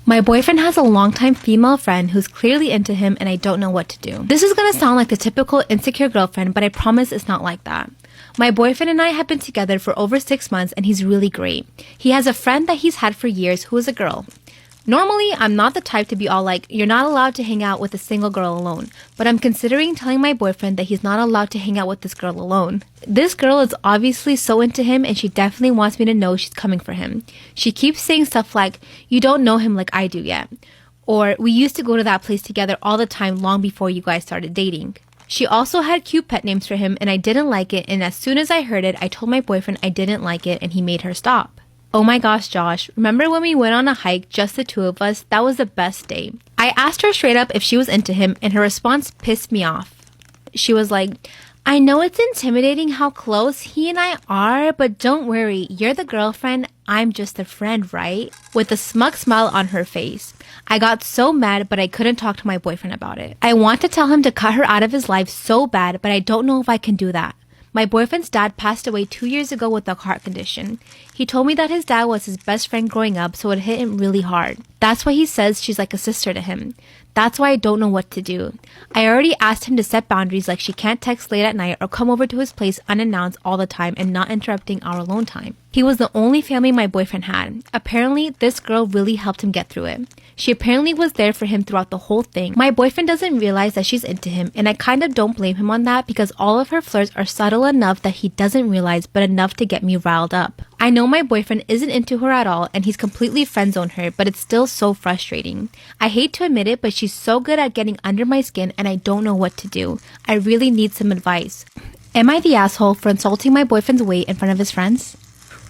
My boyfriend has a longtime female friend who's clearly into him and I don't know what to do. This is gonna sound like the typical insecure girlfriend, but I promise it's not like that. My boyfriend and I have been together for over 6 months and he's really great. He has a friend that he's had for years who is a girl. Normally, I'm not the type to be all like, you're not allowed to hang out with a single girl alone, but I'm considering telling my boyfriend that he's not allowed to hang out with this girl alone. This girl is obviously so into him and she definitely wants me to know she's coming for him. She keeps saying stuff like, you don't know him like I do yet. Or, we used to go to that place together all the time long before you guys started dating. She also had cute pet names for him and I didn't like it, and as soon as I heard it, I told my boyfriend I didn't like it and he made her stop. Oh my gosh, Josh, remember when we went on a hike, just the two of us? That was the best day. I asked her straight up if she was into him and her response pissed me off. She was like, I know it's intimidating how close he and I are, but don't worry, you're the girlfriend, I'm just a friend, right? With a smug smile on her face. I got so mad, but I couldn't talk to my boyfriend about it. I want to tell him to cut her out of his life so bad, but I don't know if I can do that. My boyfriend's dad passed away 2 years ago with a heart condition. He told me that his dad was his best friend growing up, so it hit him really hard. That's why he says she's like a sister to him. That's why I don't know what to do. I already asked him to set boundaries, like she can't text late at night or come over to his place unannounced all the time and not interrupting our alone time. He was the only family my boyfriend had. Apparently, this girl really helped him get through it. She apparently was there for him throughout the whole thing. My boyfriend doesn't realize that she's into him, and I kind of don't blame him on that because all of her flirts are subtle enough that he doesn't realize, but enough to get me riled up. I know my boyfriend isn't into her at all and he's completely friend-zoned her, but it's still so frustrating. I hate to admit it, but she's so good at getting under my skin and I don't know what to do. I really need some advice. Am I the asshole for insulting my boyfriend's weight in front of his friends?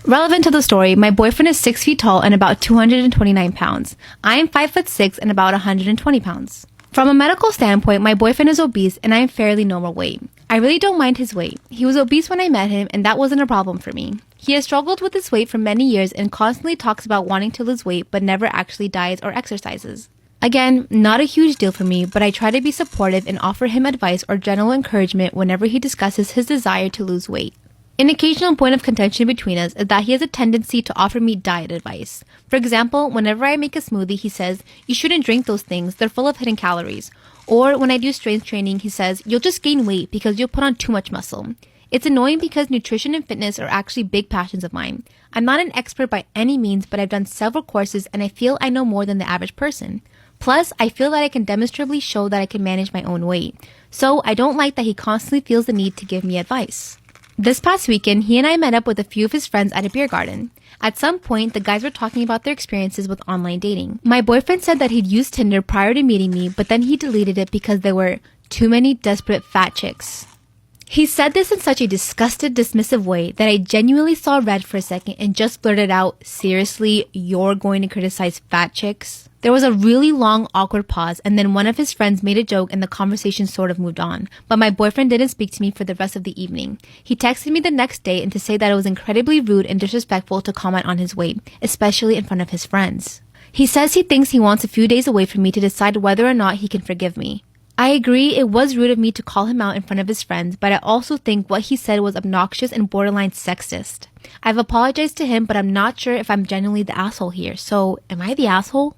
Relevant to the story, my boyfriend is 6 feet tall and about 229 pounds. I am 5'6" and about 120 pounds. From a medical standpoint, my boyfriend is obese and I am fairly normal weight. I really don't mind his weight. He was obese when I met him and that wasn't a problem for me. He has struggled with his weight for many years and constantly talks about wanting to lose weight but never actually diets or exercises. Again, not a huge deal for me, but I try to be supportive and offer him advice or general encouragement whenever he discusses his desire to lose weight. An occasional point of contention between us is that he has a tendency to offer me diet advice. For example, whenever I make a smoothie, he says, you shouldn't drink those things, they're full of hidden calories. Or when I do strength training, he says, you'll just gain weight because you'll put on too much muscle. It's annoying because nutrition and fitness are actually big passions of mine. I'm not an expert by any means, but I've done several courses and I feel I know more than the average person. Plus, I feel that I can demonstrably show that I can manage my own weight. So I don't like that he constantly feels the need to give me advice. This past weekend, he and I met up with a few of his friends at a beer garden. At some point, the guys were talking about their experiences with online dating. My boyfriend said that he'd used Tinder prior to meeting me, but then he deleted it because there were too many desperate fat chicks. He said this in such a disgusted, dismissive way that I genuinely saw red for a second and just blurted out, seriously, you're going to criticize fat chicks? There was a really long, awkward pause, and then one of his friends made a joke and the conversation sort of moved on. But my boyfriend didn't speak to me for the rest of the evening. He texted me the next day and to say that it was incredibly rude and disrespectful to comment on his weight, especially in front of his friends. He says he thinks he wants a few days away from me to decide whether or not he can forgive me. I agree it was rude of me to call him out in front of his friends, but I also think what he said was obnoxious and borderline sexist. I've apologized to him, but I'm not sure if I'm genuinely the asshole here. So, am I the asshole?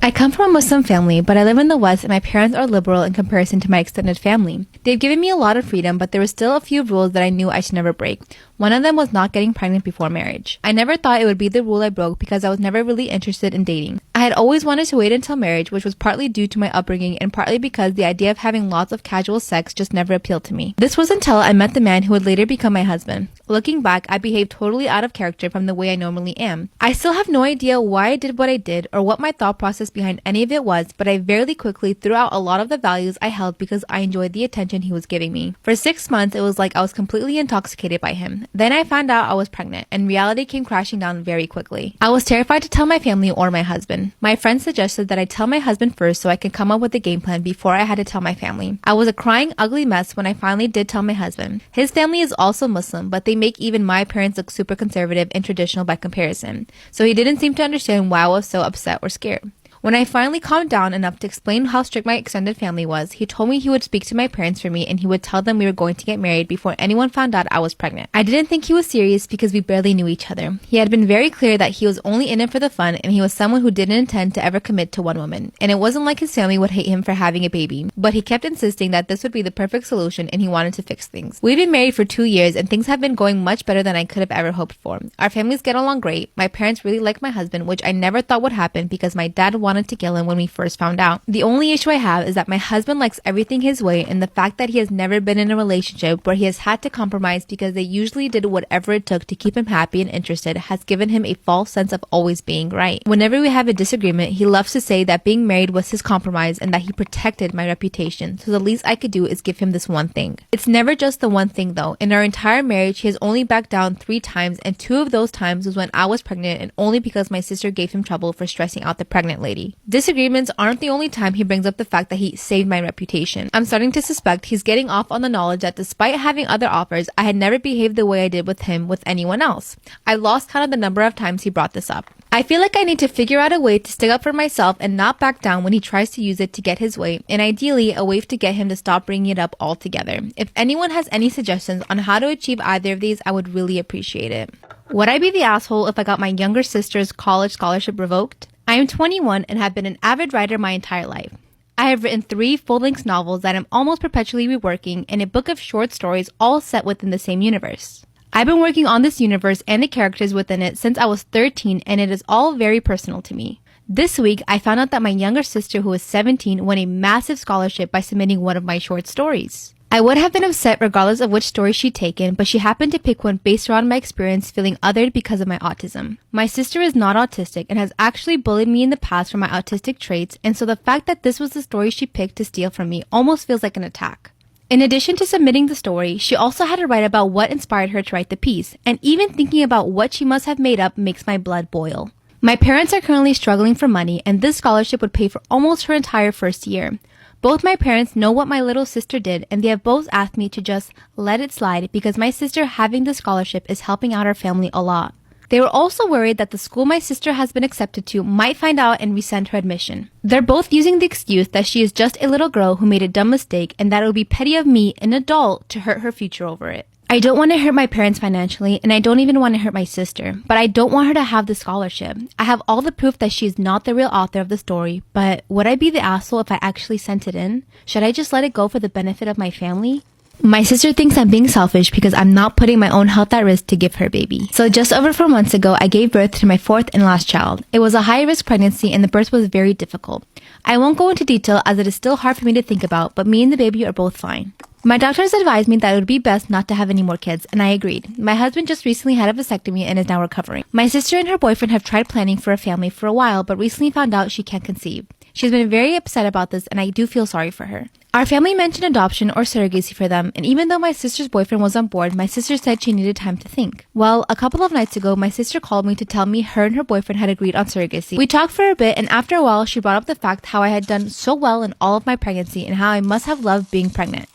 I come from a Muslim family, but I live in the West and my parents are liberal in comparison to my extended family. They've given me a lot of freedom, but there were still a few rules that I knew I should never break. One of them was not getting pregnant before marriage. I never thought it would be the rule I broke because I was never really interested in dating. I had always wanted to wait until marriage, which was partly due to my upbringing and partly because the idea of having lots of casual sex just never appealed to me. This was until I met the man who would later become my husband. Looking back, I behaved totally out of character from the way I normally am. I still have no idea why I did what I did or what my thought process behind any of it was, but I very quickly threw out a lot of the values I held because I enjoyed the attention he was giving me. For 6 months, it was like I was completely intoxicated by him. Then I found out I was pregnant, and reality came crashing down very quickly. I was terrified to tell my family or my husband. My friend suggested that I tell my husband first so I could come up with a game plan before I had to tell my family. I was a crying, ugly mess when I finally did tell my husband. His family is also Muslim, but they make even my parents look super conservative and traditional by comparison, so he didn't seem to understand why I was so upset or scared. When I finally calmed down enough to explain how strict my extended family was, he told me he would speak to my parents for me and he would tell them we were going to get married before anyone found out I was pregnant. I didn't think he was serious because we barely knew each other. He had been very clear that he was only in it for the fun and he was someone who didn't intend to ever commit to one woman. And it wasn't like his family would hate him for having a baby, but he kept insisting that this would be the perfect solution and he wanted to fix things. We've been married for 2 years and things have been going much better than I could have ever hoped for. Our families get along great. My parents really like my husband, which I never thought would happen because my dad wanted to kill him when we first found out. The only issue I have is that my husband likes everything his way and the fact that he has never been in a relationship where he has had to compromise because they usually did whatever it took to keep him happy and interested has given him a false sense of always being right. Whenever we have a disagreement, he loves to say that being married was his compromise and that he protected my reputation, so the least I could do is give him this one thing. It's never just the one thing though. In our entire marriage, he has only backed down 3 times and 2 of those times was when I was pregnant and only because my sister gave him trouble for stressing out the pregnant lady. Disagreements aren't the only time he brings up the fact that he saved my reputation. I'm starting to suspect he's getting off on the knowledge that despite having other offers, I had never behaved the way I did with him with anyone else. I lost count of the number of times he brought this up. I feel like I need to figure out a way to stick up for myself and not back down when he tries to use it to get his way, and ideally a way to get him to stop bringing it up altogether. If anyone has any suggestions on how to achieve either of these, I would really appreciate it. Would I be the asshole if I got my younger sister's college scholarship revoked? I am 21 and have been an avid writer my entire life. I have written 3 full-length novels that I'm almost perpetually reworking and a book of short stories all set within the same universe. I've been working on this universe and the characters within it since I was 13 and it is all very personal to me. This week, I found out that my younger sister who is 17 won a massive scholarship by submitting one of my short stories. I would have been upset regardless of which story she'd taken, but she happened to pick one based around my experience feeling othered because of my autism. My sister is not autistic and has actually bullied me in the past for my autistic traits, and so the fact that this was the story she picked to steal from me almost feels like an attack. In addition to submitting the story, she also had to write about what inspired her to write the piece, and even thinking about what she must have made up makes my blood boil. My parents are currently struggling for money, and this scholarship would pay for almost her entire first year. Both my parents know what my little sister did, and they have both asked me to just let it slide because my sister having the scholarship is helping out our family a lot. They were also worried that the school my sister has been accepted to might find out and rescind her admission. They're both using the excuse that she is just a little girl who made a dumb mistake and that it would be petty of me, an adult, to hurt her future over it. I don't want to hurt my parents financially, and I don't even want to hurt my sister, but I don't want her to have the scholarship. I have all the proof that she is not the real author of the story, but would I be the asshole if I actually sent it in? Should I just let it go for the benefit of my family? My sister thinks I'm being selfish because I'm not putting my own health at risk to give her a baby. So just over 4 months ago, I gave birth to my 4th and last child. It was a high-risk pregnancy and the birth was very difficult. I won't go into detail as it is still hard for me to think about, but me and the baby are both fine. My doctors advised me that it would be best not to have any more kids, and I agreed. My husband just recently had a vasectomy and is now recovering. My sister and her boyfriend have tried planning for a family for a while, but recently found out she can't conceive. She's been very upset about this, and I do feel sorry for her. Our family mentioned adoption or surrogacy for them, and even though my sister's boyfriend was on board, my sister said she needed time to think. Well, a couple of nights ago, my sister called me to tell me her and her boyfriend had agreed on surrogacy. We talked for a bit, and after a while, she brought up the fact how I had done so well in all of my pregnancy and how I must have loved being pregnant.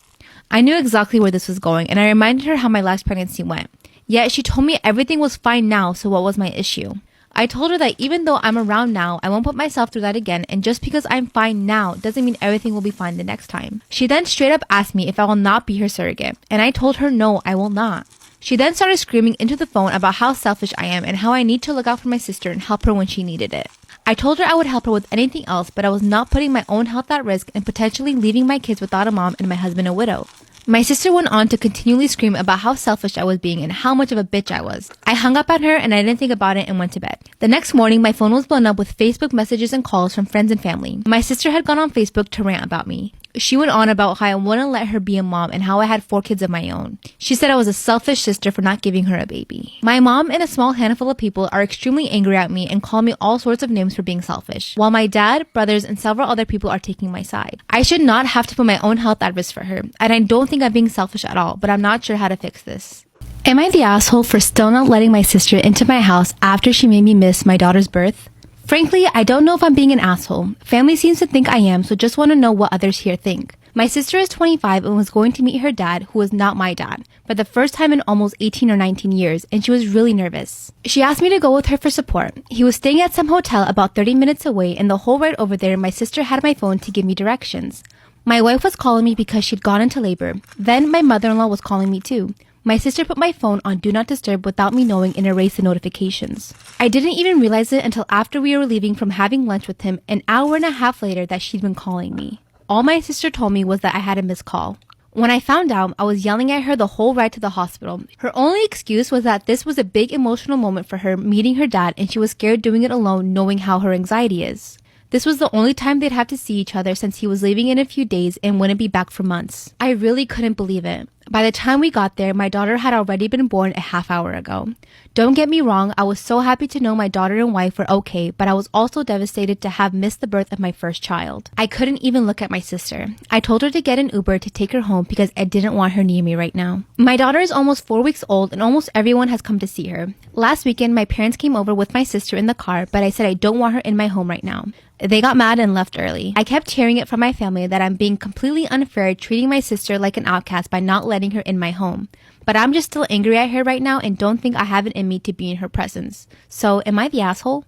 I knew exactly where this was going, and I reminded her how my last pregnancy went. Yet she told me everything was fine now, so what was my issue? I told her that even though I'm around now, I won't put myself through that again, and just because I'm fine now doesn't mean everything will be fine the next time. She then straight up asked me if I will not be her surrogate, and I told her no, I will not. She then started screaming into the phone about how selfish I am and how I need to look out for my sister and help her when she needed it. I told her I would help her with anything else, but I was not putting my own health at risk and potentially leaving my kids without a mom and my husband a widow. My sister went on to continually scream about how selfish I was being and how much of a bitch I was. I hung up on her and I didn't think about it and went to bed. The next morning, my phone was blown up with Facebook messages and calls from friends and family. My sister had gone on Facebook to rant about me. She went on about how I wouldn't let her be a mom and how I had 4 kids of my own. She said I was a selfish sister for not giving her a baby. My mom and a small handful of people are extremely angry at me and call me all sorts of names for being selfish, while my dad, brothers, and several other people are taking my side. I should not have to put my own health at risk for her, and I don't think I'm being selfish at all, but I'm not sure how to fix this. Am I the asshole for still not letting my sister into my house after she made me miss my daughter's birth? Frankly, I don't know if I'm being an asshole. Family seems to think I am, so just want to know what others here think. My sister is 25 and was going to meet her dad, who was not my dad, for the first time in almost 18 or 19 years, and she was really nervous. She asked me to go with her for support. He was staying at some hotel about 30 minutes away, and the whole ride over there, my sister had my phone to give me directions. My wife was calling me because she'd gone into labor. Then my mother-in-law was calling me too. My sister put my phone on Do Not Disturb without me knowing and erased the notifications. I didn't even realize it until after we were leaving from having lunch with him an hour and a half later that she'd been calling me. All my sister told me was that I had a missed call. When I found out, I was yelling at her the whole ride to the hospital. Her only excuse was that this was a big emotional moment for her meeting her dad and she was scared doing it alone knowing how her anxiety is. This was the only time they'd have to see each other since he was leaving in a few days and wouldn't be back for months. I really couldn't believe it. By the time we got there, my daughter had already been born a half hour ago. Don't get me wrong, I was so happy to know my daughter and wife were okay, but I was also devastated to have missed the birth of my first child. I couldn't even look at my sister. I told her to get an Uber to take her home because I didn't want her near me right now. My daughter is almost 4 weeks old and almost everyone has come to see her. Last weekend, my parents came over with my sister in the car, but I said I don't want her in my home right now. They got mad and left early. I kept hearing it from my family that I'm being completely unfair treating my sister like an outcast by not letting her in my home. But I'm just still angry at her right now and don't think I have it in me to be in her presence. So, am I the asshole?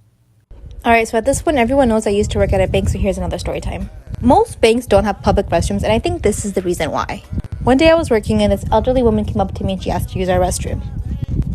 Alright, so at this point, everyone knows I used to work at a bank, so here's another story time. Most banks don't have public restrooms, and I think this is the reason why. One day I was working and this elderly woman came up to me and she asked to use our restroom.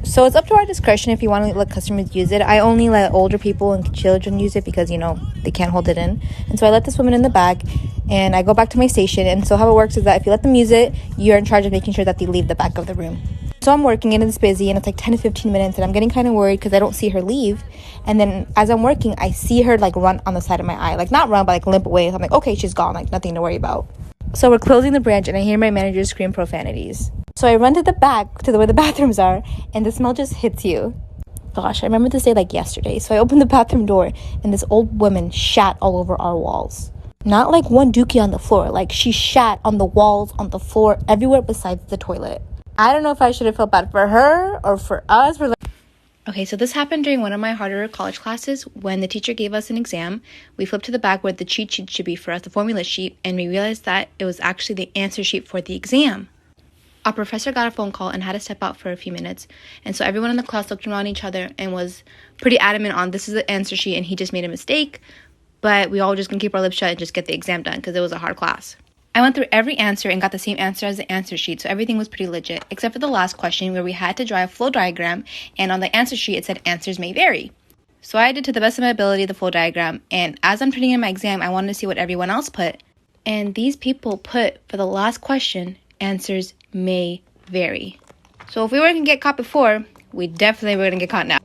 So it's up to our discretion if you want to let customers use it. I only let older people and children use it because, they can't hold it in. And so I let this woman in the back and I go back to my station. And so how it works is that if you let them use it, you're in charge of making sure that they leave the back of the room. So I'm working and it's busy and it's like 10 to 15 minutes and I'm getting kind of worried because I don't see her leave. And then as I'm working, I see her run on the side of my eye. Not run, but limp away. So I'm like, okay, she's gone. Nothing to worry about. So we're closing the branch and I hear my manager scream profanities. So I run to the back to where the bathrooms are and the smell just hits you. Gosh, I remember this day like yesterday. So I opened the bathroom door and this old woman shat all over our walls. Not like one dookie on the floor. She shat on the walls, on the floor, everywhere besides the toilet. I don't know if I should have felt bad for her or for us. Okay, so this happened during one of my harder college classes when the teacher gave us an exam. We flipped to the back where the cheat sheet should be for us, the formula sheet, and we realized that it was actually the answer sheet for the exam. Our professor got a phone call and had to step out for a few minutes. And so everyone in the class looked around each other and was pretty adamant on this is the answer sheet and he just made a mistake. But we all just gonna keep our lips shut and just get the exam done because it was a hard class. I went through every answer and got the same answer as the answer sheet, so everything was pretty legit, except for the last question where we had to draw a flow diagram, and on the answer sheet it said answers may vary. So I did to the best of my ability the flow diagram, and as I'm turning in my exam, I wanted to see what everyone else put. And these people put, for the last question, answers may vary. So if we were going to get caught before, we definitely were going to get caught now.